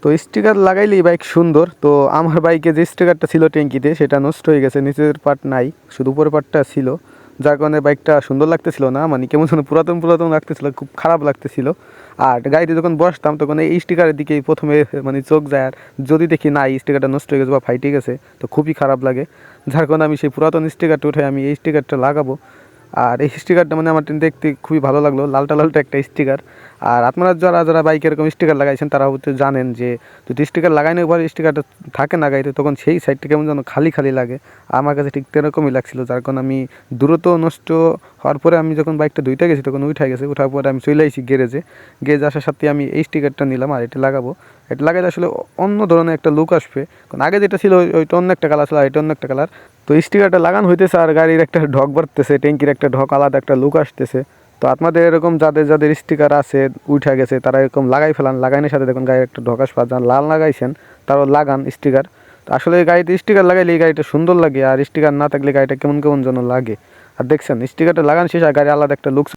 তো sticker লাগাইলেই bike সুন্দর। তো আমার বাইকে যে স্টিকারটা ছিল ট্যাঙ্কিতে সেটা নষ্ট হয়ে গেছে, নিচের পার্ট নাই, শুধু উপরের পার্টটা ছিল, যার কারণে বাইকটা সুন্দর লাগতেছিল না, মানে কেমন যেন পুরাতন পুরাতন লাগতেছিল, খুব খারাপ লাগতেছিল। আর গাড়িতে যখন বসতাম তখন এই স্টিকারের দিকেই প্রথমে মানে চোখ যায়, আর যদি দেখি না এই স্টিকারটা নষ্ট হয়ে গেছে বা ফাইটে গেছে তো খুবই খারাপ লাগে, যার কারণে আমি সেই পুরাতন স্টিকারটা উঠে আমি এই স্টিকারটা লাগাবো। আর এই স্টিকারটা মানে আমার দেখতে খুবই ভালো লাগলো, লালটা লালটা একটা স্টিকার। আর আপনারা যারা যারা বাইকে এরকম স্টিকার লাগাইছেন তারা হয়তো জানেন যে যদি স্টিকার লাগানোর পরে স্টিকারটা থাকে না গাড়িতে, তখন সেই সাইডটা কেমন যেন খালি খালি লাগে। আমার কাছে ঠিক এরকমই লাগছিল, যার কারণে আমি দ্রুত নষ্ট হওয়ার পরে আমি যখন বাইকটা ধুইতে গেছি তখন উঠে গেছে, ওঠার পরে আমি চলে আসি গ্যারেজে। গ্যারেজে আসার সাথে আমি এই স্টিকারটা নিলাম আর এটা লাগাবো। এটা লাগাইলে আসলে অন্য ধরনের একটা লুক আসবে, কারণ আগে যেটা ছিল ওইটা অন্য একটা কালার ছিল, আর এটা অন্য একটা কালার। তো স্টিকারটা লাগানো হইতেছে আর গাড়ির একটা ঢক বাড়তেছে, ট্যাঙ্কির একটা ঢক, আলাদা একটা লুক আসতেছে। তো আপনাদের এরকম যাদের যাদের স্টিকার আছে উঠে গেছে তারা এরকম লাগাই ফেলান, লাগানোর সাথে দেখুন গাড়ির একটা ঢক আসবে। যারা লাল লাগাইছেন তারাও লাগান স্টিকার। তো আসলে এই গাড়িতে স্টিকার লাগাইলে এই গাড়িটা সুন্দর লাগে, আর স্টিকার না থাকলে গাড়িটা কেমন কেমন যেন লাগে। আর দেখছেন স্টিকারটা লাগানো শেষ আর গাড়ি আলাদা একটা লুক